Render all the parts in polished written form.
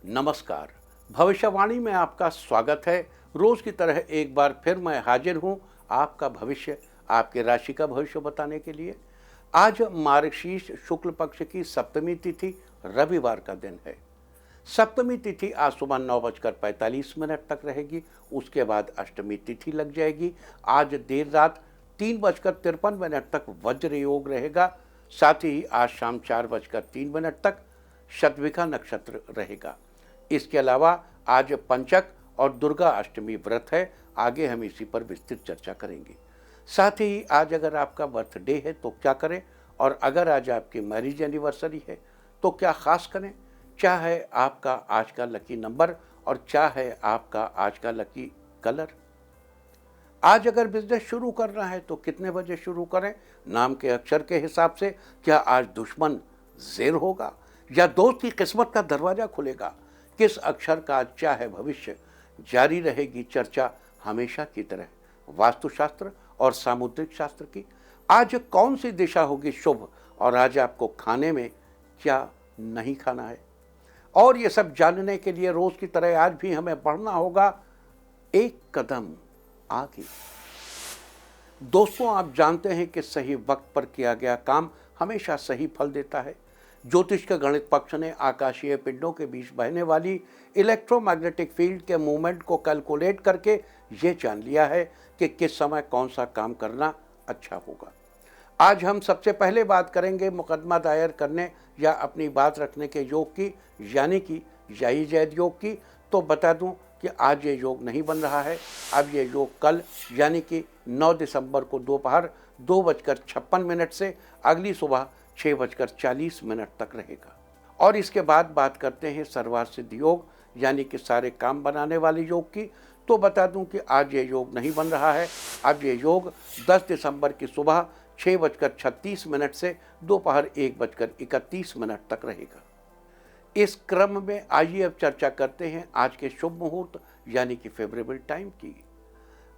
नमस्कार। भविष्यवाणी में आपका स्वागत है। रोज की तरह एक बार फिर मैं हाजिर हूं आपका भविष्य, आपके राशि का भविष्य बताने के लिए। आज मार्गशीर्ष शुक्ल पक्ष की सप्तमी तिथि रविवार का दिन है। सप्तमी तिथि आज सुबह 9:45 तक रहेगी। उसके बाद अष्टमी तिथि लग जाएगी। आज देर रात 3:53 तक वज्र योग रहेगा। साथ ही आज शाम 4:03 तक शतभिखा नक्षत्र रहेगा। इसके अलावा आज पंचक और दुर्गा अष्टमी व्रत है। आगे हम इसी पर विस्तृत चर्चा करेंगे। साथ ही आज अगर आपका बर्थडे है तो क्या करें, और अगर आज आपकी मैरिज एनिवर्सरी है तो क्या खास करें। क्या है आपका आज का लकी नंबर और क्या है आपका आज का लकी कलर। आज अगर बिजनेस शुरू करना है तो कितने बजे शुरू करें। नाम के अक्षर के हिसाब से क्या आज दुश्मन जेर होगा या दोस्त की किस्मत का दरवाजा खुलेगा। किस अक्षर का अच्छा है भविष्य, जारी रहेगी चर्चा हमेशा की तरह वास्तुशास्त्र और सामुद्रिक शास्त्र की। आज कौन सी दिशा होगी शुभ और आज आपको खाने में क्या नहीं खाना है, और ये सब जानने के लिए रोज की तरह आज भी हमें बढ़ना होगा एक कदम आगे। दोस्तों, आप जानते हैं कि सही वक्त पर किया गया काम हमेशा सही फल देता है। ज्योतिष के गणित पक्ष ने आकाशीय पिंडों के बीच बहने वाली इलेक्ट्रोमैग्नेटिक फील्ड के मूवमेंट को कैलकुलेट करके ये जान लिया है कि किस समय कौन सा काम करना अच्छा होगा। आज हम सबसे पहले बात करेंगे मुकदमा दायर करने या अपनी बात रखने के योग की, यानी कि याई जैद योग की। तो बता दूं कि आज ये योग नहीं बन रहा है। अब ये योग कल यानी कि 9 दिसंबर को दोपहर 2:56 से अगली सुबह 6:40 तक रहेगा। और इसके बाद बात करते हैं सर्वार्थ सिद्ध योग यानी कि सारे काम बनाने वाले योग की। तो बता दूं कि आज ये योग नहीं बन रहा है। अब ये योग 10 दिसंबर की सुबह 6:36 से दोपहर 1:31 तक रहेगा। इस क्रम में आइए अब चर्चा करते हैं आज के शुभ मुहूर्त यानी कि फेवरेबल टाइम की।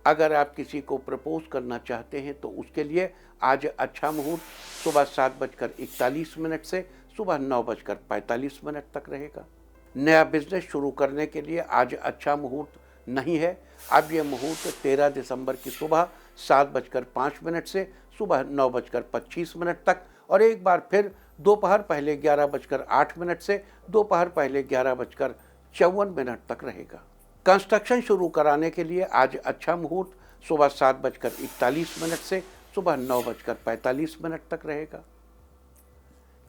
अगर आप किसी को प्रपोज करना चाहते हैं तो उसके लिए आज अच्छा मुहूर्त सुबह 7:41 से सुबह 9:45 तक रहेगा। नया बिजनेस शुरू करने के लिए आज अच्छा मुहूर्त नहीं है। अब यह मुहूर्त 13 दिसंबर की सुबह 7:05 से सुबह 9:25 तक और एक बार फिर दोपहर पहले 11:08 से दोपहर पहले 11:54 तक रहेगा। कंस्ट्रक्शन शुरू कराने के लिए आज अच्छा मुहूर्त सुबह 7:41 से सुबह 9:45 तक रहेगा।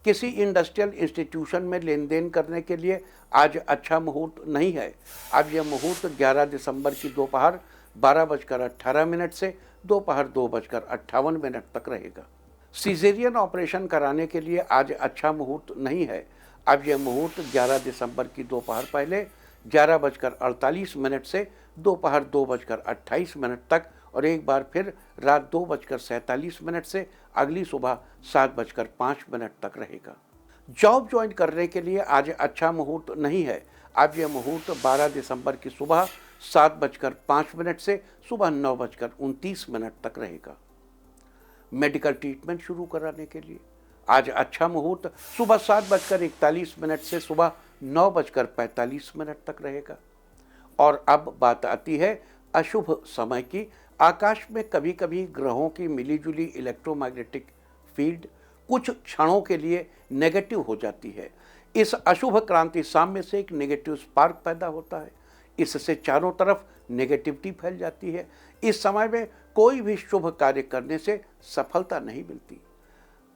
किसी इंडस्ट्रियल इंस्टीट्यूशन में लेन देन करने के लिए आज अच्छा मुहूर्त नहीं है। अब यह मुहूर्त 11 दिसंबर की दोपहर 12:18 से दोपहर 2:58 तक रहेगा। सीजेरियन ऑपरेशन कराने के लिए आज अच्छा मुहूर्त नहीं है। अब यह मुहूर्त 11 दिसंबर की दोपहर पहले 11:48 से दोपहर 2:28 तक और एक बार फिर रात 2:47 से अगली सुबह 7:05 तक रहेगा। जॉब ज्वाइन करने के लिए आज अच्छा मुहूर्त नहीं है। अब यह मुहूर्त 12 दिसंबर की सुबह 7:05 से सुबह 9:29 तक रहेगा। मेडिकल ट्रीटमेंट शुरू कराने के लिए आज अच्छा मुहूर्त सुबह 7:41 से सुबह 9:45 तक रहेगा। और अब बात आती है अशुभ समय की। आकाश में कभी कभी ग्रहों की मिलीजुली इलेक्ट्रोमैग्नेटिक फील्ड कुछ क्षणों के लिए नेगेटिव हो जाती है। इस अशुभ क्रांति साम्य से एक नेगेटिव स्पार्क पैदा होता है। इससे चारों तरफ नेगेटिविटी फैल जाती है। इस समय में कोई भी शुभ कार्य करने से सफलता नहीं मिलती।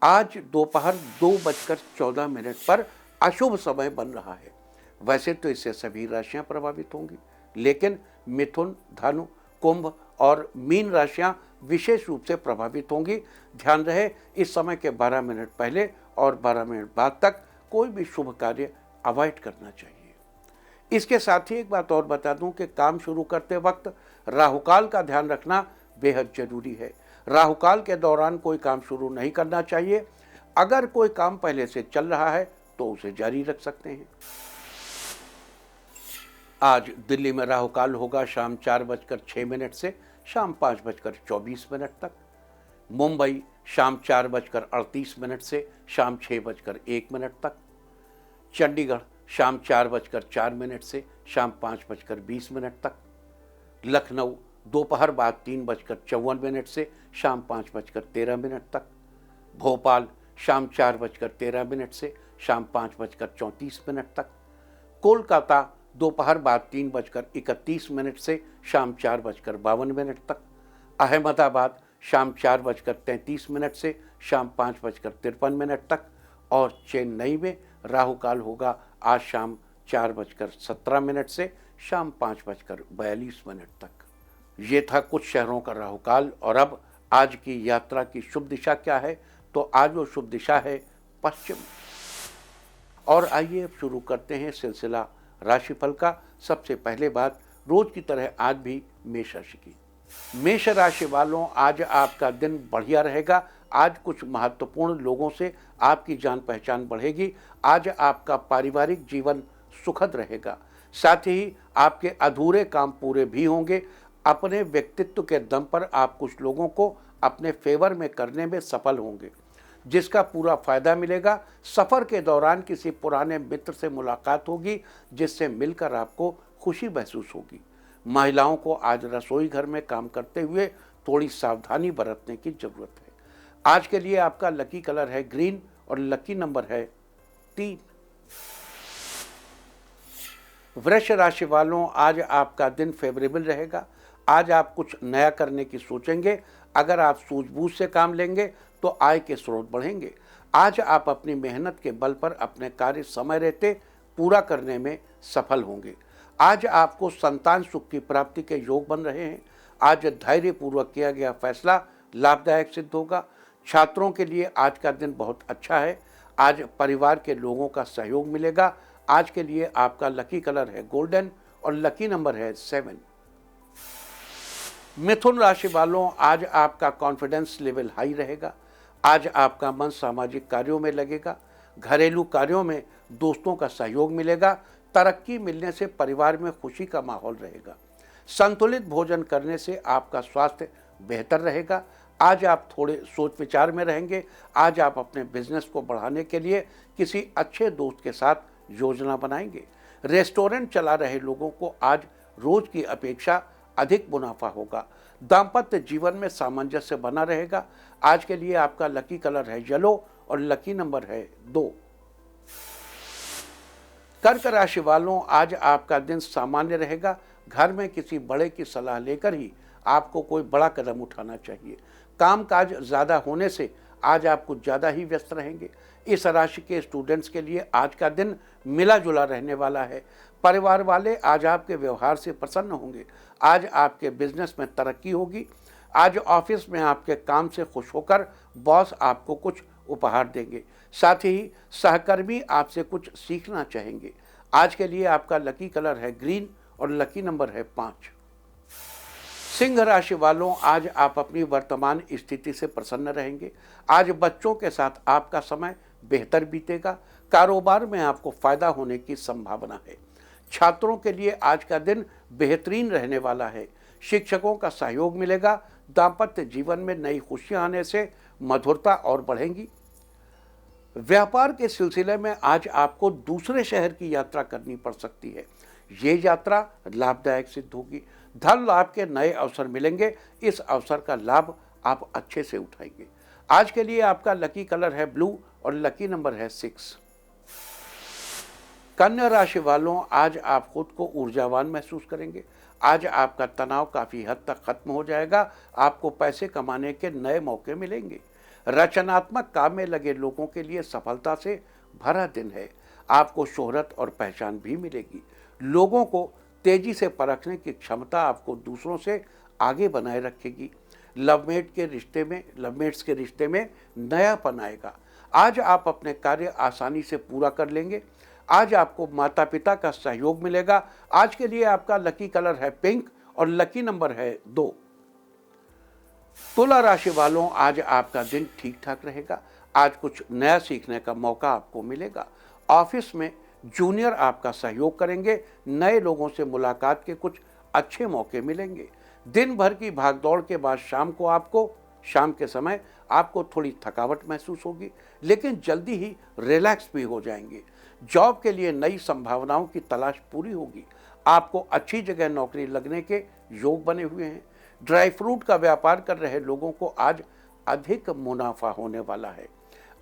आज दोपहर 2:14 पर अशुभ समय बन रहा है। वैसे तो इससे सभी राशियां प्रभावित होंगी, लेकिन मिथुन, धनु, कुंभ और मीन राशियां विशेष रूप से प्रभावित होंगी। ध्यान रहे, इस समय के 12 मिनट पहले और 12 मिनट बाद तक कोई भी शुभ कार्य अवॉइड करना चाहिए। इसके साथ ही एक बात और बता दूं कि काम शुरू करते वक्त राहुकाल का ध्यान रखना बेहद जरूरी है। राहुकाल के दौरान कोई काम शुरू नहीं करना चाहिए। अगर कोई काम पहले से चल रहा है तो उसे जारी रख सकते हैं। आज दिल्ली में राहुकाल होगा शाम 4:06 से शाम 5:24 तक। मुंबई शाम 4:38 से शाम 6:01 तक। चंडीगढ़ शाम 4:04 से शाम 5:20 तक। लखनऊ दोपहर बाद 3:54 से शाम 5:13 तक। भोपाल शाम 4:13 से शाम 5:34 तक। कोलकाता दोपहर बाद 3:31 से शाम 4:52 तक। अहमदाबाद शाम 4:33 से शाम 5:53 तक। और चेन्नई में राहु काल होगा आज शाम 4:17 से शाम 5:42 तक। ये था कुछ शहरों का राहु काल। और अब आज की यात्रा की शुभ दिशा क्या है? तो आज वो शुभ दिशा है पश्चिम। और आइए अब शुरू करते हैं सिलसिला राशिफल का। सबसे पहले बात रोज की तरह आज भी मेष राशि की। मेष राशि वालों, आज आपका दिन बढ़िया रहेगा। आज कुछ महत्वपूर्ण लोगों से आपकी जान पहचान बढ़ेगी। आज आपका पारिवारिक जीवन सुखद रहेगा। साथ ही आपके अधूरे काम पूरे भी होंगे। अपने व्यक्तित्व के दम पर आप कुछ लोगों को अपने फेवर में करने में सफल होंगे, जिसका पूरा फायदा मिलेगा। सफर के दौरान किसी पुराने मित्र से मुलाकात होगी, जिससे मिलकर आपको खुशी महसूस होगी। महिलाओं को आज रसोई घर में काम करते हुए थोड़ी सावधानी बरतने की जरूरत है। आज के लिए आपका लकी कलर है ग्रीन और लकी नंबर है 3। वृष राशि वालों, आज आपका दिन फेवरेबल रहेगा। आज आप कुछ नया करने की सोचेंगे। अगर आप सूझबूझ से काम लेंगे तो आय के स्रोत बढ़ेंगे। आज आप अपनी मेहनत के बल पर अपने कार्य समय रहते पूरा करने में सफल होंगे। आज आपको संतान सुख की प्राप्ति के योग बन रहे हैं। आज धैर्यपूर्वक किया गया फैसला लाभदायक सिद्ध होगा। छात्रों के लिए आज का दिन बहुत अच्छा है। आज परिवार के लोगों का सहयोग मिलेगा। आज के लिए आपका लकी कलर है गोल्डन और लकी नंबर है 7। मिथुन राशि वालों, आज आपका कॉन्फिडेंस लेवल हाई रहेगा। आज आपका मन सामाजिक कार्यों में लगेगा। घरेलू कार्यों में दोस्तों का सहयोग मिलेगा। तरक्की मिलने से परिवार में खुशी का माहौल रहेगा। संतुलित भोजन करने से आपका स्वास्थ्य बेहतर रहेगा। आज आप थोड़े सोच विचार में रहेंगे। आज आप अपने बिजनेस को बढ़ाने के लिए किसी अच्छे दोस्त के साथ योजना बनाएंगे। रेस्टोरेंट चला रहे लोगों को आज रोज की अपेक्षा अधिक मुनाफा होगा। दाम्पत्य जीवन में सामंजस्य बना रहेगा। आज के लिए आपका लकी कलर है येलो और लकी नंबर है 2। कर्क राशि वालों, आज आपका दिन सामान्य रहेगा। घर में किसी बड़े की सलाह लेकर ही आपको कोई बड़ा कदम उठाना चाहिए। कामकाज ज़्यादा होने से आज आप कुछ ज़्यादा ही व्यस्त रहेंगे। इस राशि के स्टूडेंट्स के लिए आज का दिन मिला जुला रहने वाला है। परिवार वाले आज आपके व्यवहार से प्रसन्न होंगे। आज आपके बिजनेस में तरक्की होगी। आज ऑफिस में आपके काम से खुश होकर बॉस आपको कुछ उपहार देंगे। साथ ही सहकर्मी आपसे कुछ सीखना चाहेंगे। आज के लिए आपका लकी कलर है ग्रीन और लकी नंबर है 5। सिंह राशि वालों, आज आप अपनी वर्तमान स्थिति से प्रसन्न रहेंगे। आज बच्चों के साथ आपका समय बेहतर बीतेगा। कारोबार में आपको फायदा होने की संभावना है। छात्रों के लिए आज का दिन बेहतरीन रहने वाला है। शिक्षकों का सहयोग मिलेगा। दाम्पत्य जीवन में नई खुशियां आने से मधुरता और बढ़ेंगी। व्यापार के सिलसिले में आज आपको दूसरे शहर की यात्रा करनी पड़ सकती है। ये यात्रा लाभदायक सिद्ध होगी। धन लाभ के नए अवसर मिलेंगे। इस अवसर का लाभ आप अच्छे से उठाएंगे। आज के लिए आपका लकी कलर है ब्लू और लकी नंबर है 6। कन्या राशि वालों, आज आप खुद को ऊर्जावान महसूस करेंगे। आज आपका तनाव काफ़ी हद तक खत्म हो जाएगा। आपको पैसे कमाने के नए मौके मिलेंगे। रचनात्मक काम में लगे लोगों के लिए सफलता से भरा दिन है। आपको शोहरत और पहचान भी मिलेगी। लोगों को तेजी से परखने की क्षमता आपको दूसरों से आगे बनाए रखेगी। लवमेट्स के रिश्ते में नयापन आएगा। आज आप अपने कार्य आसानी से पूरा कर लेंगे। आज आपको माता पिता का सहयोग मिलेगा। आज के लिए आपका लकी कलर है पिंक और लकी नंबर है 2। तुला राशि वालों, आज आपका दिन ठीक ठाक रहेगा। आज कुछ नया सीखने का मौका आपको मिलेगा। ऑफिस में जूनियर आपका सहयोग करेंगे। नए लोगों से मुलाकात के कुछ अच्छे मौके मिलेंगे। दिन भर की भागदौड़ के बाद शाम को आपको शाम के समय आपको थोड़ी थकावट महसूस होगी, लेकिन जल्दी ही रिलैक्स भी हो जाएंगे। जॉब के लिए नई संभावनाओं की तलाश पूरी होगी। आपको अच्छी जगह नौकरी लगने के योग बने हुए हैं। ड्राई फ्रूट का व्यापार कर रहे लोगों को आज अधिक मुनाफा होने वाला है।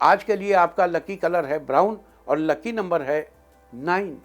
आज के लिए आपका लकी कलर है ब्राउन और लकी नंबर है 9।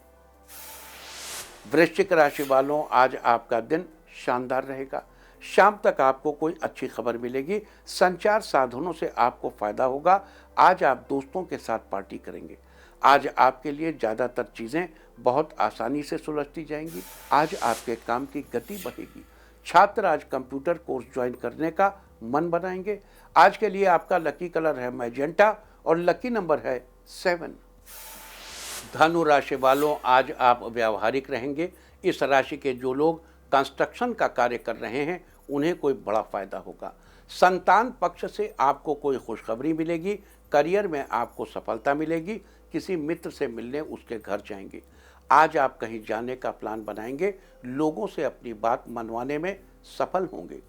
वृश्चिक राशि वालों, आज आपका दिन शानदार रहेगा। शाम तक आपको कोई अच्छी खबर मिलेगी। संचार साधनों से आपको फायदा होगा। आज आप दोस्तों के साथ पार्टी करेंगे। आज आपके लिए ज़्यादातर चीज़ें बहुत आसानी से सुलझती जाएंगी। आज आपके काम की गति बढ़ेगी। छात्र आज कंप्यूटर कोर्स ज्वाइन करने का मन बनाएंगे। आज के लिए आपका लकी कलर है मैजेंटा और लकी नंबर है 7। धनु राशि वालों, आज आप व्यावहारिक रहेंगे। इस राशि के जो लोग कंस्ट्रक्शन का कार्य कर रहे हैं उन्हें कोई बड़ा फायदा होगा। संतान पक्ष से आपको कोई खुशखबरी मिलेगी। करियर में आपको सफलता मिलेगी। किसी मित्र से मिलने उसके घर जाएंगे। आज आप कहीं जाने का प्लान बनाएंगे। लोगों से अपनी बात मनवाने में सफल होंगे।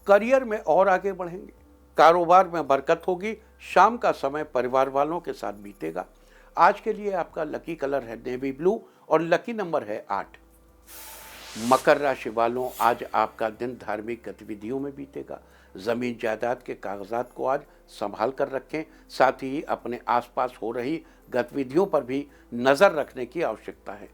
करियर में और आगे बढ़ेंगे। कारोबार में बरकत होगी। शाम का समय परिवार वालों के साथ बीतेगा। आज के लिए आपका लकी कलर है नेवी ब्लू और लकी नंबर है 8। मकर राशि वालों, आज आपका दिन धार्मिक गतिविधियों में बीतेगा। जमीन जायदाद के कागजात को आज संभाल कर रखें। साथ ही अपने आसपास हो रही गतिविधियों पर भी नज़र रखने की आवश्यकता है।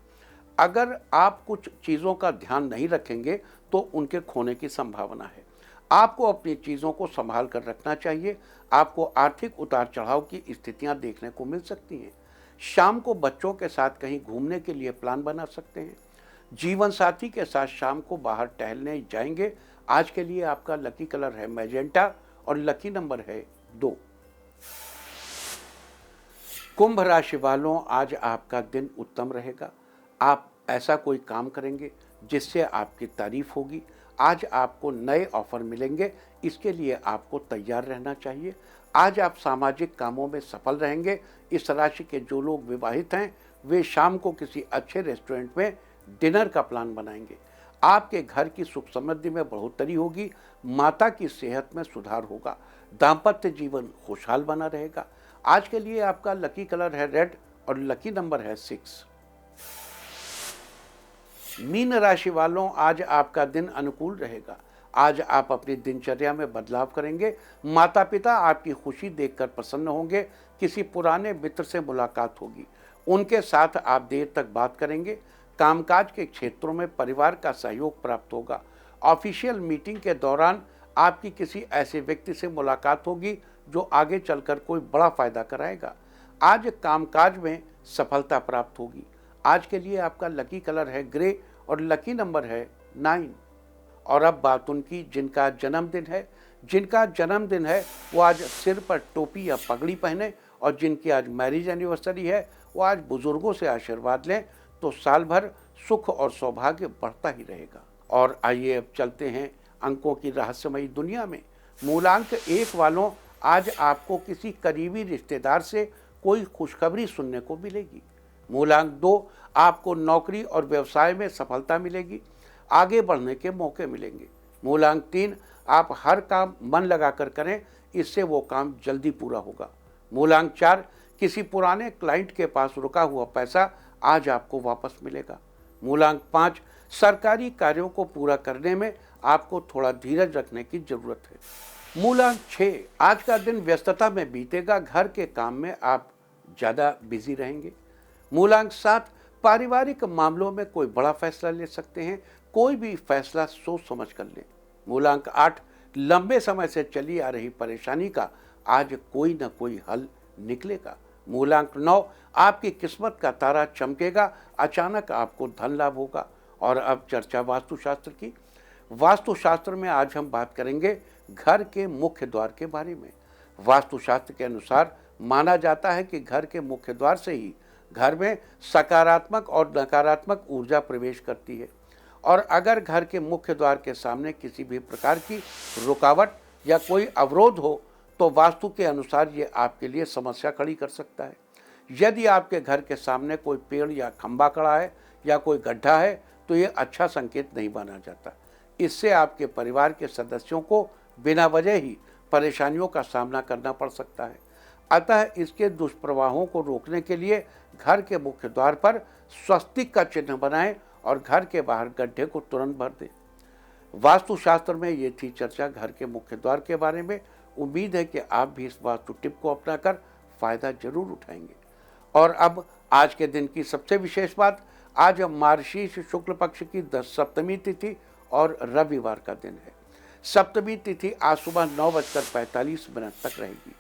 अगर आप कुछ चीज़ों का ध्यान नहीं रखेंगे तो उनके खोने की संभावना है। आपको अपनी चीज़ों को संभाल कर रखना चाहिए। आपको आर्थिक उतार चढ़ाव की स्थितियां देखने को मिल सकती हैं। शाम को बच्चों के साथ कहीं घूमने के लिए प्लान बना सकते हैं। जीवन साथी के साथ शाम को बाहर टहलने जाएंगे। आज के लिए आपका लकी कलर है मैजेंटा और लकी नंबर है 2। कुंभ राशि वालों, आज आपका दिन उत्तम रहेगा। आप ऐसा कोई काम करेंगे जिससे आपकी तारीफ होगी। आज आपको नए ऑफर मिलेंगे। इसके लिए आपको तैयार रहना चाहिए। आज आप सामाजिक कामों में सफल रहेंगे। इस राशि के जो लोग विवाहित हैं वे शाम को किसी अच्छे रेस्टोरेंट में डिनर का प्लान बनाएंगे। आपके घर की सुख समृद्धि में बढ़ोतरी होगी। माता की सेहत में सुधार होगा। दाम्पत्य जीवन खुशहाल बना रहेगा। आज के लिए आपका लकी कलर है रेड और लकी नंबर है 6। मीन राशि वालों, आज आपका दिन अनुकूल रहेगा। आज आप अपनी दिनचर्या में बदलाव करेंगे। माता पिता आपकी खुशी देखकर प्रसन्न होंगे। किसी पुराने मित्र से मुलाकात होगी। उनके साथ आप देर तक बात करेंगे। कामकाज के क्षेत्रों में परिवार का सहयोग प्राप्त होगा। ऑफिशियल मीटिंग के दौरान आपकी किसी ऐसे व्यक्ति से मुलाकात होगी जो आगे चलकर कोई बड़ा फायदा कराएगा। आज कामकाज में सफलता प्राप्त होगी। आज के लिए आपका लकी कलर है ग्रे और लकी नंबर है 9। और अब बात उनकी जिनका जन्मदिन है वो आज सिर पर टोपी या पगड़ी पहने, और जिनकी आज मैरिज एनिवर्सरी है वो आज बुजुर्गों से आशीर्वाद लें तो साल भर सुख और सौभाग्य बढ़ता ही रहेगा। और आइए अब चलते हैं अंकों की रहस्यमयी दुनिया में। मूलांक 1 वालों, आज आपको किसी करीबी रिश्तेदार से कोई खुशखबरी सुनने को मिलेगी। मूलांक 2, आपको नौकरी और व्यवसाय में सफलता मिलेगी। आगे बढ़ने के मौके मिलेंगे। मूलांक 3, आप हर काम मन लगाकर करें, इससे वो काम जल्दी पूरा होगा। मूलांक 4, किसी पुराने क्लाइंट के पास रुका हुआ पैसा आज आपको वापस मिलेगा। मूलांक 5, सरकारी कार्यों को पूरा करने में आपको थोड़ा धीरज रखने की जरूरत है। मूलांक 6, आज का दिन व्यस्तता में बीतेगा। घर के काम में आप ज़्यादा बिजी रहेंगे। मूलांक 7, पारिवारिक मामलों में कोई बड़ा फैसला ले सकते हैं। कोई भी फैसला सोच समझ कर लें। मूलांक 8, लंबे समय से चली आ रही परेशानी का आज कोई न कोई हल निकलेगा। मूलांक 9, आपकी किस्मत का तारा चमकेगा। अचानक आपको धन लाभ होगा। और अब चर्चा वास्तुशास्त्र की। वास्तुशास्त्र में आज हम बात करेंगे घर के मुख्य द्वार के बारे में। वास्तुशास्त्र के अनुसार माना जाता है कि घर के मुख्य द्वार से ही घर में सकारात्मक और नकारात्मक ऊर्जा प्रवेश करती है। और अगर घर के मुख्य द्वार के सामने किसी भी प्रकार की रुकावट या कोई अवरोध हो तो वास्तु के अनुसार ये आपके लिए समस्या खड़ी कर सकता है। यदि आपके घर के सामने कोई पेड़ या खंभा खड़ा है या कोई गड्ढा है तो ये अच्छा संकेत नहीं माना जाता। इससे आपके परिवार के सदस्यों को बिना वजह ही परेशानियों का सामना करना पड़ सकता है। अतः इसके दुष्प्रभावों को रोकने के लिए घर के मुख्य द्वार पर स्वस्तिक का चिन्ह बनाएं और घर के बाहर गड्ढे को तुरंत भर दें। वास्तुशास्त्र में ये थी चर्चा घर के मुख्य द्वार के बारे में। उम्मीद है कि आप भी इस वास्तु टिप को अपनाकर फायदा जरूर उठाएंगे। और अब आज के दिन की सबसे विशेष बात, आज मार्गशीर्ष शुक्ल पक्ष की 10 सप्तमी तिथि और रविवार का दिन है। सप्तमी तिथि आज सुबह 9:45 तक रहेगी।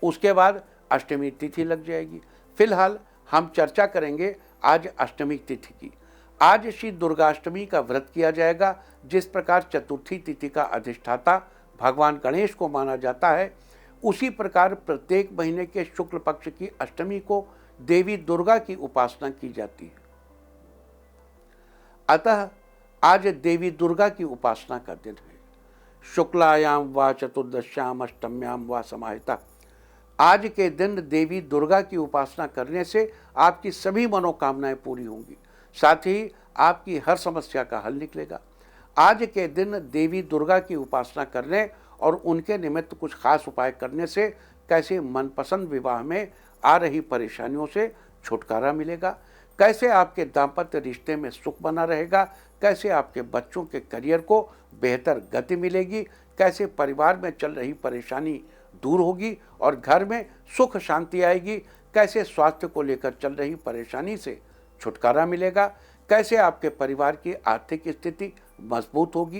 उसके बाद अष्टमी तिथि लग जाएगी। फिलहाल हम चर्चा करेंगे आज अष्टमी तिथि की। आज श्री दुर्गाष्टमी का व्रत किया जाएगा। जिस प्रकार चतुर्थी तिथि का अधिष्ठाता भगवान गणेश को माना जाता है, उसी प्रकार प्रत्येक महीने के शुक्ल पक्ष की अष्टमी को देवी दुर्गा की उपासना की जाती है। अतः आज देवी दुर्गा की उपासना का दिन है। शुक्लायाम व चतुर्दश्याम अष्टम्याम व समाहिता। आज के दिन देवी दुर्गा की उपासना करने से आपकी सभी मनोकामनाएं पूरी होंगी, साथ ही आपकी हर समस्या का हल निकलेगा। आज के दिन देवी दुर्गा की उपासना करने और उनके निमित्त कुछ खास उपाय करने से कैसे मनपसंद विवाह में आ रही परेशानियों से छुटकारा मिलेगा, कैसे आपके दाम्पत्य रिश्ते में सुख बना रहेगा, कैसे आपके बच्चों के करियर को बेहतर गति मिलेगी, कैसे परिवार में चल रही परेशानी दूर होगी और घर में सुख शांति आएगी, कैसे स्वास्थ्य को लेकर चल रही परेशानी से छुटकारा मिलेगा, कैसे आपके परिवार की आर्थिक स्थिति मजबूत होगी,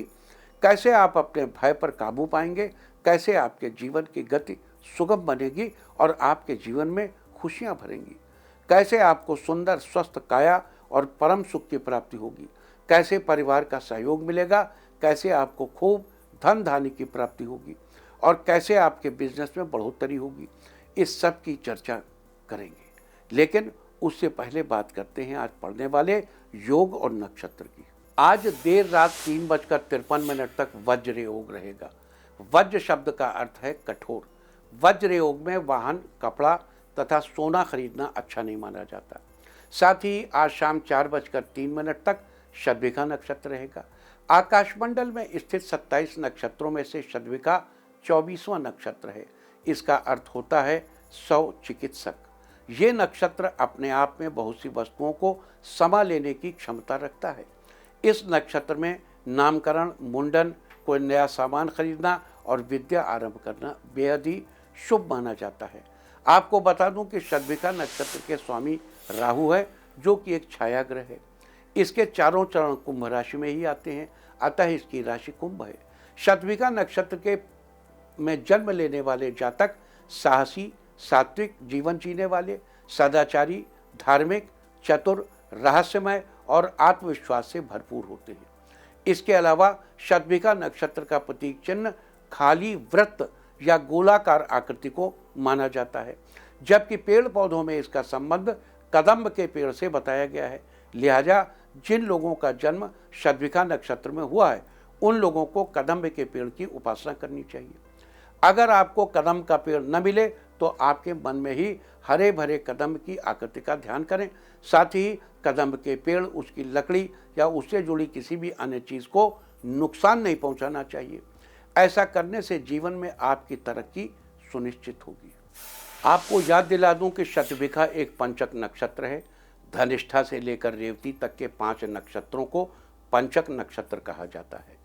कैसे आप अपने भय पर काबू पाएंगे, कैसे आपके जीवन की गति सुगम बनेगी और आपके जीवन में खुशियां भरेंगी, कैसे आपको सुंदर स्वस्थ काया और परम सुख की प्राप्ति होगी, कैसे परिवार का सहयोग मिलेगा, कैसे आपको खूब धन धान्य की प्राप्ति होगी और कैसे आपके बिजनेस में बढ़ोतरी होगी। इस सब की चर्चा करेंगे, लेकिन उससे पहले बात करते हैं आज पढ़ने वाले योग और नक्षत्र की। आज देर रात 3:53 तक वज्र योग रहेगा। वज्र शब्द का अर्थ है कठोर। वज्र योग में वाहन, कपड़ा तथा सोना खरीदना अच्छा नहीं माना जाता। साथ ही आज शाम 4:03 तक शतभिखा नक्षत्र रहेगा। आकाशमंडल में स्थित 27 नक्षत्रों में से शतभिखा 24वां नक्षत्र है। इसका अर्थ होता है 100 चिकित्सक। ये नक्षत्र अपने आप में बहुत सी वस्तुओं को समा लेने की क्षमता रखता है। इस नक्षत्र में नामकरण, मुंडन, कोई नया सामान खरीदना और विद्या आरंभ करना बेहद ही शुभ माना जाता है। आपको बता दूं कि शतभिखा नक्षत्र के स्वामी राहु है, जो कि एक छाया ग्रह है। इसके चारों चरण कुंभ राशि में ही आते हैं, अतः इसकी राशि कुंभ है। शतभिखा नक्षत्र के में जन्म लेने वाले जातक साहसी, सात्विक जीवन जीने वाले, सदाचारी, धार्मिक, चतुर, रहस्यमय और आत्मविश्वास से भरपूर होते हैं। इसके अलावा शतभिखा नक्षत्र का प्रतीक चिन्ह खाली वृत्त या गोलाकार आकृति को माना जाता है, जबकि पेड़ पौधों में इसका संबंध कदम्ब के पेड़ से बताया गया है। लिहाजा जिन लोगों का जन्म शतभिखा नक्षत्र में हुआ है, उन लोगों को कदम्ब के पेड़ की उपासना करनी चाहिए। अगर आपको कदम्ब का पेड़ न मिले तो आपके मन में ही हरे भरे कदम्ब की आकृति का ध्यान करें। साथ ही कदम्ब के पेड़, उसकी लकड़ी या उससे जुड़ी किसी भी अन्य चीज़ को नुकसान नहीं पहुंचाना चाहिए। ऐसा करने से जीवन में आपकी तरक्की सुनिश्चित होगी। आपको याद दिला दूं कि शतभिखा एक पंचक नक्षत्र है। धनिष्ठा से लेकर रेवती तक के 5 नक्षत्रों को पंचक नक्षत्र कहा जाता है।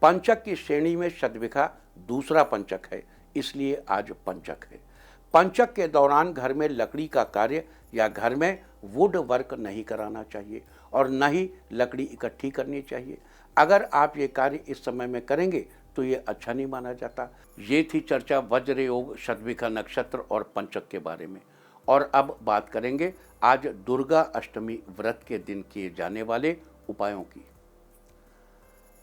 पंचक की श्रेणी में शतभिखा दूसरा पंचक है, इसलिए आज पंचक है। पंचक के दौरान घर में लकड़ी का कार्य या घर में वुड वर्क नहीं कराना चाहिए और न ही लकड़ी इकट्ठी करनी चाहिए। अगर आप ये कार्य इस समय में करेंगे तो ये अच्छा नहीं माना जाता। ये थी चर्चा वज्र योग, शतभिखा नक्षत्र और पंचक के बारे में। और अब बात करेंगे आज दुर्गा अष्टमी व्रत के दिन किए जाने वाले उपायों की।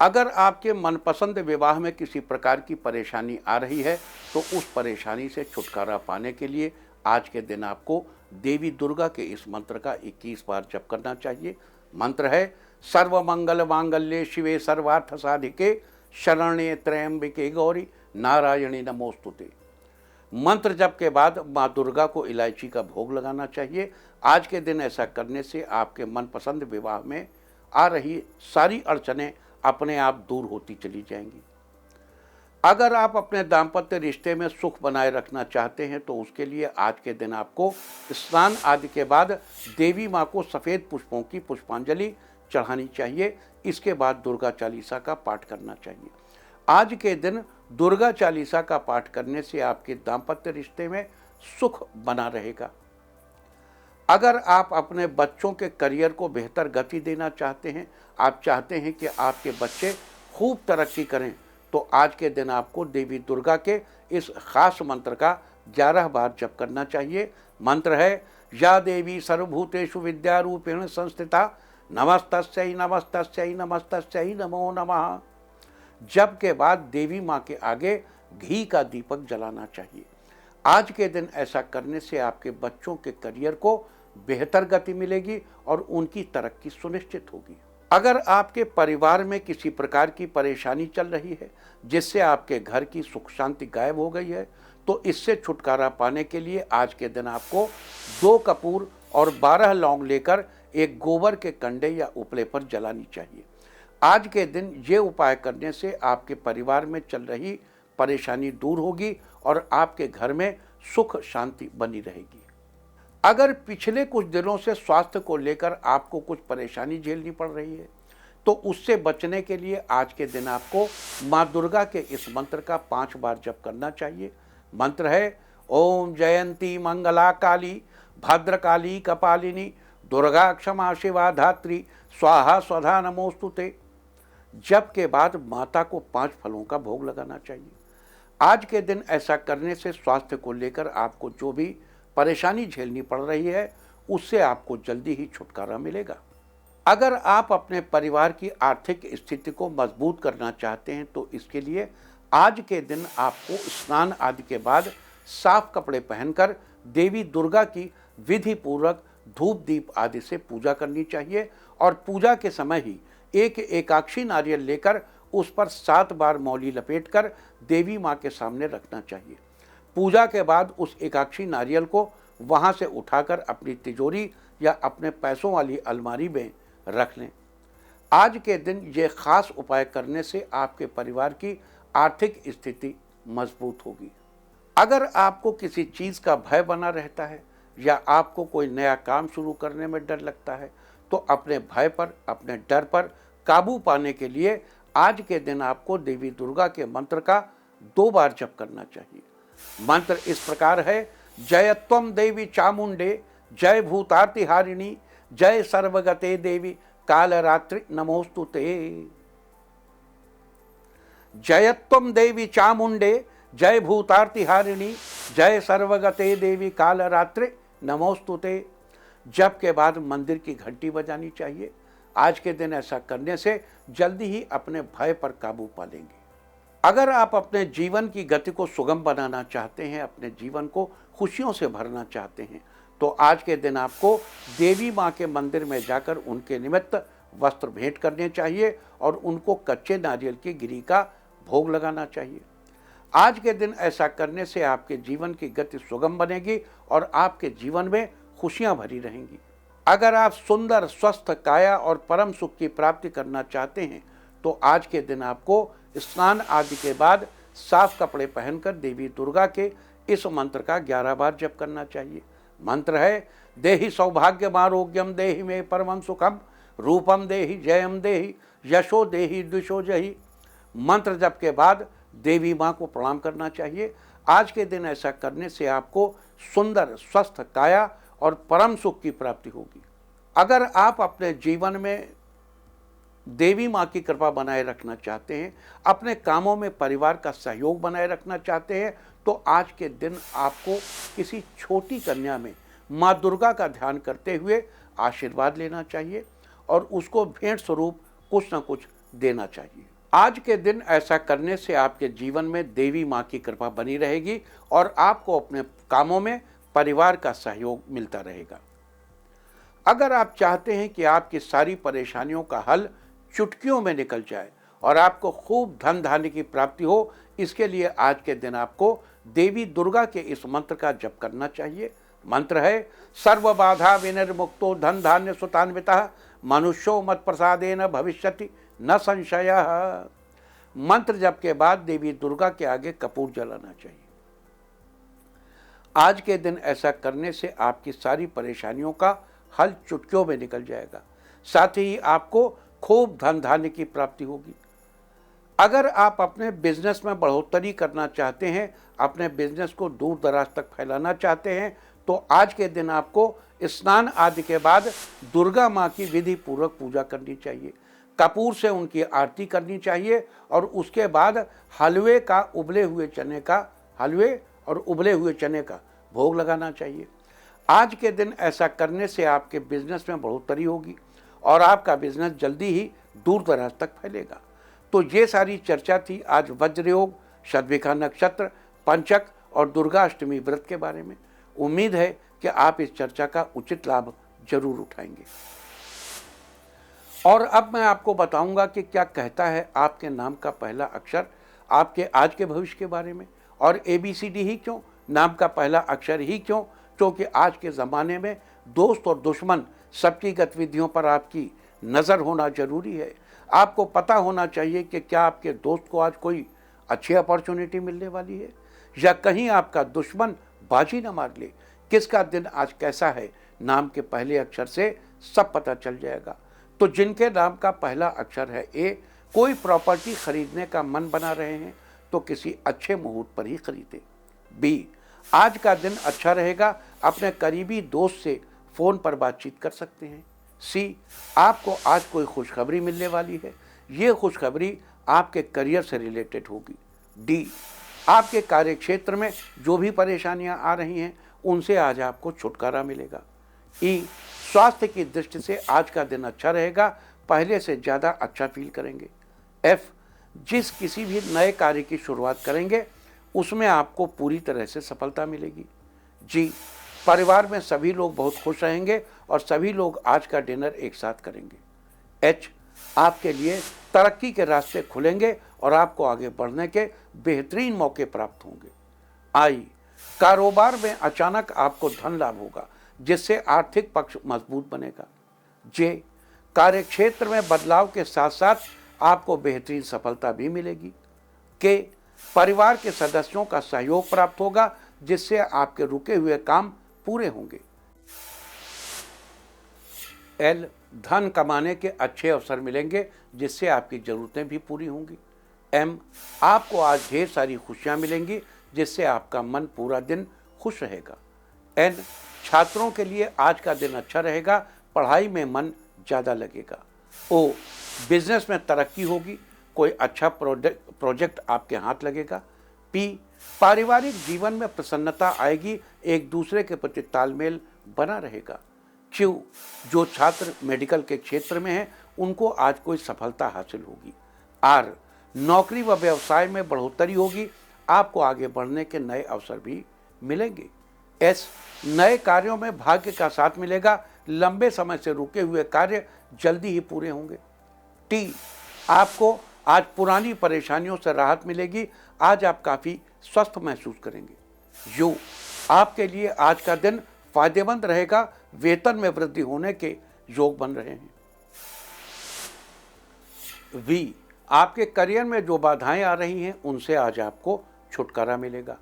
अगर आपके मनपसंद विवाह में किसी प्रकार की परेशानी आ रही है तो उस परेशानी से छुटकारा पाने के लिए आज के दिन आपको देवी दुर्गा के इस मंत्र का 21 बार जप करना चाहिए। मंत्र है सर्वमंगल मांगल्ये शिवे सर्वार्थ साधिके शरण्ये त्र्यंबके गौरी नारायणी नमोस्तुते। मंत्र जप के बाद माँ दुर्गा को इलायची का भोग लगाना चाहिए। आज के दिन ऐसा करने से आपके मनपसंद विवाह में आ रही सारी अड़चनें अपने आप दूर होती चली जाएंगी। अगर आप अपने दाम्पत्य रिश्ते में सुख बनाए रखना चाहते हैं तो उसके लिए आज के दिन आपको स्नान आदि के बाद देवी माँ को सफ़ेद पुष्पों की पुष्पांजलि चढ़ानी चाहिए। इसके बाद दुर्गा चालीसा का पाठ करना चाहिए। आज के दिन दुर्गा चालीसा का पाठ करने से आपके दाम्पत्य रिश्ते में सुख बना रहेगा। अगर आप अपने बच्चों के करियर को बेहतर गति देना चाहते हैं, आप चाहते हैं कि आपके बच्चे खूब तरक्की करें, तो आज के दिन आपको देवी दुर्गा के इस खास मंत्र का 11 बार जप करना चाहिए। मंत्र है या देवी सर्वभूतेषु विद्यारूपेण संस्थिता नमस्तस्यै नमस्तस्यै नमस्तस्यै नमो नमः। जप के बाद देवी माँ के आगे घी का दीपक जलाना चाहिए। आज के दिन ऐसा करने से आपके बच्चों के करियर को बेहतर गति मिलेगी और उनकी तरक्की सुनिश्चित होगी। अगर आपके परिवार में किसी प्रकार की परेशानी चल रही है जिससे आपके घर की सुख शांति गायब हो गई है, तो इससे छुटकारा पाने के लिए आज के दिन आपको 2 कपूर और 12 लौंग लेकर एक गोबर के कंडे या उपले पर जलानी चाहिए। आज के दिन ये उपाय करने से आपके परिवार में चल रही परेशानी दूर होगी और आपके घर में सुख शांति बनी रहेगी। अगर पिछले कुछ दिनों से स्वास्थ्य को लेकर आपको कुछ परेशानी झेलनी पड़ रही है, तो उससे बचने के लिए आज के दिन आपको माँ दुर्गा के इस मंत्र का 5 बार जप करना चाहिए। मंत्र है ओम जयंती मंगला काली भद्रकाली कपालिनी दुर्गा क्षमा शिवा धात्री स्वाहा स्वधा नमोस्तुते। जप के बाद माता को 5 फलों का भोग लगाना चाहिए। आज के दिन ऐसा करने से स्वास्थ्य को लेकर आपको जो भी परेशानी झेलनी पड़ रही है उससे आपको जल्दी ही छुटकारा मिलेगा। अगर आप अपने परिवार की आर्थिक स्थिति को मजबूत करना चाहते हैं तो इसके लिए आज के दिन आपको स्नान आदि के बाद साफ कपड़े पहनकर देवी दुर्गा की विधि पूर्वक धूप दीप आदि से पूजा करनी चाहिए और पूजा के समय ही एक एकाक्षी नारियल लेकर उस पर 7 बार मौली लपेटकर देवी माँ के सामने रखना चाहिए। पूजा के बाद उस एकाक्षी नारियल को वहाँ से उठाकर अपनी तिजोरी या अपने पैसों वाली अलमारी में रख लें। आज के दिन ये खास उपाय करने से आपके परिवार की आर्थिक स्थिति मजबूत होगी। अगर आपको किसी चीज़ का भय बना रहता है या आपको कोई नया काम शुरू करने में डर लगता है, तो अपने भय पर, अपने डर पर काबू पाने के लिए आज के दिन आपको देवी दुर्गा के मंत्र का 2 बार जप करना चाहिए। मंत्र इस प्रकार है जयत्वम देवी चामुंडे जय भूतार्तिहारिणी जय सर्वगते देवी कालरात्रि नमोस्तुते। जयत्वम देवी चामुंडे जय भूतार्तिहारिणी जय सर्वगते देवी कालरात्रि नमोस्तुते। जप के बाद मंदिर की घंटी बजानी चाहिए। आज के दिन ऐसा करने से जल्दी ही अपने भय पर काबू पा लेंगे। अगर आप अपने जीवन की गति को सुगम बनाना चाहते हैं, अपने जीवन को खुशियों से भरना चाहते हैं, तो आज के दिन आपको देवी माँ के मंदिर में जाकर उनके निमित्त वस्त्र भेंट करने चाहिए और उनको कच्चे नारियल की गिरी का भोग लगाना चाहिए। आज के दिन ऐसा करने से आपके जीवन की गति सुगम बनेगी और आपके जीवन में खुशियाँ भरी रहेंगी। अगर आप सुंदर स्वस्थ काया और परम सुख की प्राप्ति करना चाहते हैं, तो आज के दिन आपको स्नान आदि के बाद साफ कपड़े पहनकर देवी दुर्गा के इस मंत्र का 11 बार जप करना चाहिए। मंत्र है देहि सौभाग्यमारोग्यम देहि मे परमं सुखम रूपम देहि जयम देहि यशो देहि द्विषो जहि। मंत्र जप के बाद देवी माँ को प्रणाम करना चाहिए। आज के दिन ऐसा करने से आपको सुंदर स्वस्थ काया और परम सुख की प्राप्ति होगी। अगर आप अपने जीवन में देवी माँ की कृपा बनाए रखना चाहते हैं, अपने कामों में परिवार का सहयोग बनाए रखना चाहते हैं, तो आज के दिन आपको किसी छोटी कन्या में माँ दुर्गा का ध्यान करते हुए आशीर्वाद लेना चाहिए और उसको भेंट स्वरूप कुछ न कुछ देना चाहिए। आज के दिन ऐसा करने से आपके जीवन में देवी माँ की कृपा बनी रहेगी और आपको अपने कामों में परिवार का सहयोग मिलता रहेगा। अगर आप चाहते हैं कि आपकी सारी परेशानियों का हल चुटकियों में निकल जाए और आपको खूब धन धान्य की प्राप्ति हो, इसके लिए आज के दिन आपको देवी दुर्गा के इस मंत्र का जप करना चाहिए। मंत्र है सर्व बाधा विनिर्मुक्तो धन धान्य सुतान्वितः मनुष्यो मत प्रसादेन भविष्यति न संशयः। मंत्र जप के बाद देवी दुर्गा के आगे कपूर जलाना चाहिए। आज के दिन ऐसा करने से आपकी सारी परेशानियों का हल चुटकियों में निकल जाएगा। साथ ही आपको खूब धन धान्य की प्राप्ति होगी। अगर आप अपने बिजनेस में बढ़ोतरी करना चाहते हैं, अपने बिजनेस को दूर दराज तक फैलाना चाहते हैं, तो आज के दिन आपको स्नान आदि के बाद दुर्गा माँ की विधि पूर्वक पूजा करनी चाहिए, कपूर से उनकी आरती करनी चाहिए और उसके बाद हलवे और उबले हुए चने का भोग लगाना चाहिए। आज के दिन ऐसा करने से आपके बिजनेस में बढ़ोतरी होगी और आपका बिजनेस जल्दी ही दूर दराज तक फैलेगा। तो ये सारी चर्चा थी आज वज्रयोग, शतभिखा नक्षत्र, पंचक और दुर्गाष्टमी व्रत के बारे में। उम्मीद है कि आप इस चर्चा का उचित लाभ जरूर उठाएंगे। और अब मैं आपको बताऊंगा कि क्या कहता है आपके नाम का पहला अक्षर आपके आज के भविष्य के बारे में। और ABCD ही क्यों, नाम का पहला अक्षर ही क्यों? क्योंकि आज के ज़माने में दोस्त और दुश्मन सबकी गतिविधियों पर आपकी नज़र होना जरूरी है। आपको पता होना चाहिए कि क्या आपके दोस्त को आज कोई अच्छी अपॉर्चुनिटी मिलने वाली है या कहीं आपका दुश्मन बाजी न मार ले। किसका दिन आज कैसा है, नाम के पहले अक्षर से सब पता चल जाएगा। तो जिनके नाम का पहला अक्षर है A, कोई प्रॉपर्टी खरीदने का मन बना रहे हैं तो किसी अच्छे मुहूर्त पर ही खरीदें। B, आज का दिन अच्छा रहेगा, अपने करीबी दोस्त से फ़ोन पर बातचीत कर सकते हैं। C, आपको आज कोई खुशखबरी मिलने वाली है, ये खुशखबरी आपके करियर से रिलेटेड होगी। D, आपके कार्य क्षेत्र में जो भी परेशानियां आ रही हैं उनसे आज आपको छुटकारा मिलेगा। E, स्वास्थ्य की दृष्टि से आज का दिन अच्छा रहेगा, पहले से ज़्यादा अच्छा फील करेंगे। F, जिस किसी भी नए कार्य की शुरुआत करेंगे उसमें आपको पूरी तरह से सफलता मिलेगी। G, परिवार में सभी लोग बहुत खुश रहेंगे और सभी लोग आज का डिनर एक साथ करेंगे। H, आपके लिए तरक्की के रास्ते खुलेंगे और आपको आगे बढ़ने के बेहतरीन मौके प्राप्त होंगे। I, कारोबार में अचानक आपको धन लाभ होगा जिससे आर्थिक पक्ष मजबूत बनेगा। J, कार्य क्षेत्र में बदलाव के साथ साथ आपको बेहतरीन सफलता भी मिलेगी। K, परिवार के सदस्यों का सहयोग प्राप्त होगा जिससे आपके रुके हुए काम पूरे होंगे। L, धन कमाने के अच्छे अवसर मिलेंगे जिससे आपकी ज़रूरतें भी पूरी होंगी। M, आपको आज ढेर सारी खुशियां मिलेंगी जिससे आपका मन पूरा दिन खुश रहेगा। N, छात्रों के लिए आज का दिन अच्छा रहेगा, पढ़ाई में मन ज़्यादा लगेगा। O, बिजनेस में तरक्की होगी, कोई अच्छा प्रोजेक्ट आपके हाथ लगेगा। P, पारिवारिक जीवन में प्रसन्नता आएगी, एक दूसरे के प्रति तालमेल बना रहेगा। Q, जो छात्र मेडिकल के क्षेत्र में हैं उनको आज कोई सफलता हासिल होगी। R, नौकरी व व्यवसाय में बढ़ोतरी होगी, आपको आगे बढ़ने के नए अवसर भी मिलेंगे। S, नए कार्यों में भाग्य का साथ मिलेगा, लंबे समय से रुके हुए कार्य जल्दी ही पूरे होंगे। T, आपको आज पुरानी परेशानियों से राहत मिलेगी, आज आप काफ़ी स्वस्थ महसूस करेंगे। U, आपके लिए आज का दिन फायदेमंद रहेगा, वेतन में वृद्धि होने के योग बन रहे हैं। V, आपके करियर में जो बाधाएं आ रही हैं उनसे आज आपको छुटकारा मिलेगा।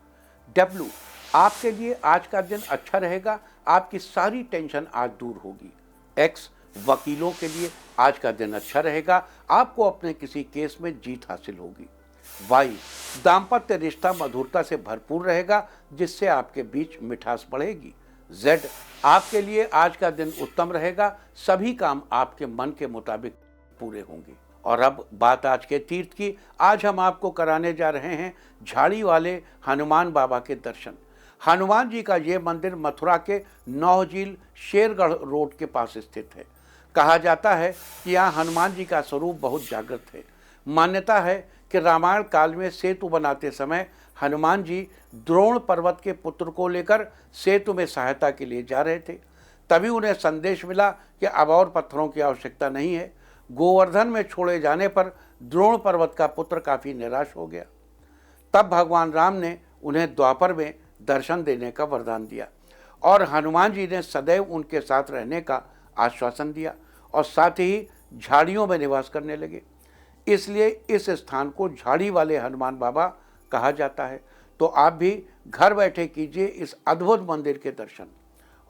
W, आपके लिए आज का दिन अच्छा रहेगा, आपकी सारी टेंशन आज दूर होगी। X, वकीलों के लिए आज का दिन अच्छा रहेगा, आपको अपने किसी केस में जीत हासिल होगी। Y, दाम्पत्य रिश्ता मधुरता से भरपूर रहेगा जिससे आपके बीच मिठास बढ़ेगी। Z, आपके लिए आज का दिन उत्तम रहेगा, सभी काम आपके मन के मुताबिक पूरे होंगे। और अब बात आज के तीर्थ की। आज हम आपको कराने जा रहे हैं झाड़ी वाले हनुमान बाबा के दर्शन। हनुमान जी का ये मंदिर मथुरा के नौझील शेरगढ़ रोड के पास स्थित है। कहा जाता है कि यहाँ हनुमान जी का स्वरूप बहुत जागृत है। मान्यता है कि रामायण काल में सेतु बनाते समय हनुमान जी द्रोण पर्वत के पुत्र को लेकर सेतु में सहायता के लिए जा रहे थे। तभी उन्हें संदेश मिला कि अब और पत्थरों की आवश्यकता नहीं है। गोवर्धन में छोड़े जाने पर द्रोण पर्वत का पुत्र काफ़ी निराश हो गया। तब भगवान राम ने उन्हें द्वापर में दर्शन देने का वरदान दिया और हनुमान जी ने सदैव उनके साथ रहने का आश्वासन दिया और साथ ही झाड़ियों में निवास करने लगे। इसलिए इस स्थान को झाड़ी वाले हनुमान बाबा कहा जाता है। तो आप भी घर बैठे कीजिए इस अद्भुत मंदिर के दर्शन।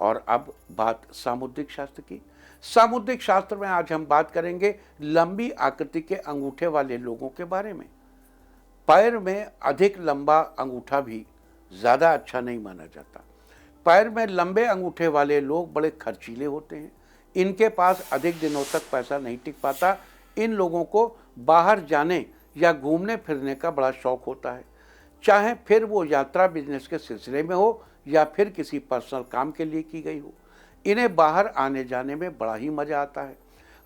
और अब बात सामुद्रिक शास्त्र की। सामुद्रिक शास्त्र में आज हम बात करेंगे लंबी आकृति के अंगूठे वाले लोगों के बारे में। पैर में अधिक लंबा अंगूठा भी ज़्यादा अच्छा नहीं माना जाता। पैर में लंबे अंगूठे वाले लोग बड़े खर्चीले होते हैं। इनके पास अधिक दिनों तक पैसा नहीं टिक पाता। इन लोगों को बाहर जाने या घूमने फिरने का बड़ा शौक होता है, चाहे फिर वो यात्रा बिजनेस के सिलसिले में हो या फिर किसी पर्सनल काम के लिए की गई हो। इन्हें बाहर आने जाने में बड़ा ही मज़ा आता है।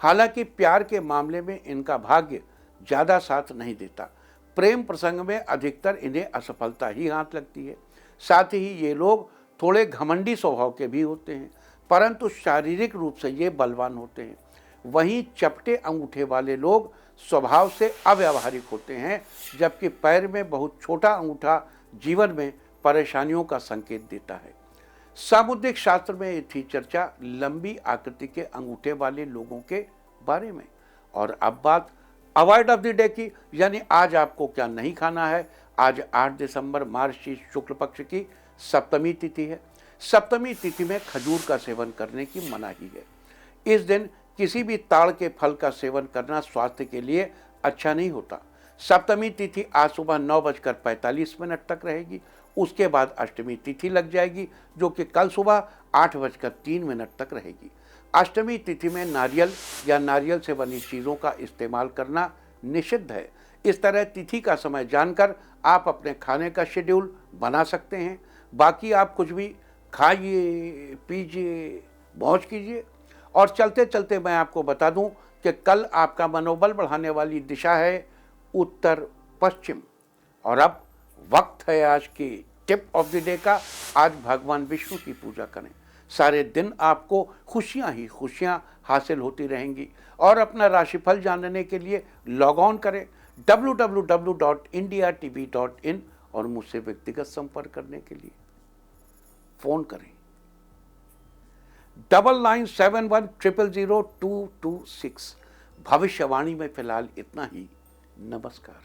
हालांकि प्यार के मामले में इनका भाग्य ज़्यादा साथ नहीं देता। प्रेम प्रसंग में अधिकतर इन्हें असफलता ही हाथ लगती है। साथ ही ये लोग थोड़े घमंडी स्वभाव के भी होते हैं, परंतु शारीरिक रूप से ये बलवान होते हैं। वहीं चपटे अंगूठे वाले लोग स्वभाव से अव्यावहारिक होते हैं, जबकि पैर में बहुत छोटा अंगूठा जीवन में परेशानियों का संकेत देता है। सामुद्रिक शास्त्र में थी चर्चा लंबी आकृति के अंगूठे वाले लोगों के बारे में। और अब बात अवॉइड ऑफ द डे की, यानी आज आपको क्या नहीं खाना है। आज 8 दिसंबर मार्गशीर्ष शुक्ल पक्ष की सप्तमी तिथि है। सप्तमी तिथि में खजूर का सेवन करने की मनाही है। इस दिन किसी भी ताड़ के फल का सेवन करना स्वास्थ्य के लिए अच्छा नहीं होता। सप्तमी तिथि आज सुबह 9:45 तक रहेगी। उसके बाद अष्टमी तिथि लग जाएगी, जो कि कल सुबह 8:03 तक रहेगी। अष्टमी तिथि में नारियल या नारियल से बनी चीज़ों का इस्तेमाल करना निषिद्ध है। इस तरह तिथि का समय जानकर आप अपने खाने का शेड्यूल बना सकते हैं। बाकी आप कुछ भी खाइए, पीजिए, मौज कीजिए। और चलते चलते मैं आपको बता दूं कि कल आपका मनोबल बढ़ाने वाली दिशा है उत्तर पश्चिम। और अब वक्त है आज की टिप ऑफ द डे का। आज भगवान विष्णु की पूजा करें। सारे दिन आपको खुशियां ही खुशियां हासिल होती रहेंगी। और अपना राशिफल जानने के लिए लॉग ऑन करें www.indiatv.in और मुझसे व्यक्तिगत संपर्क करने के लिए फ़ोन करें 9971000226। भविष्यवाणी में फिलहाल इतना ही। नमस्कार।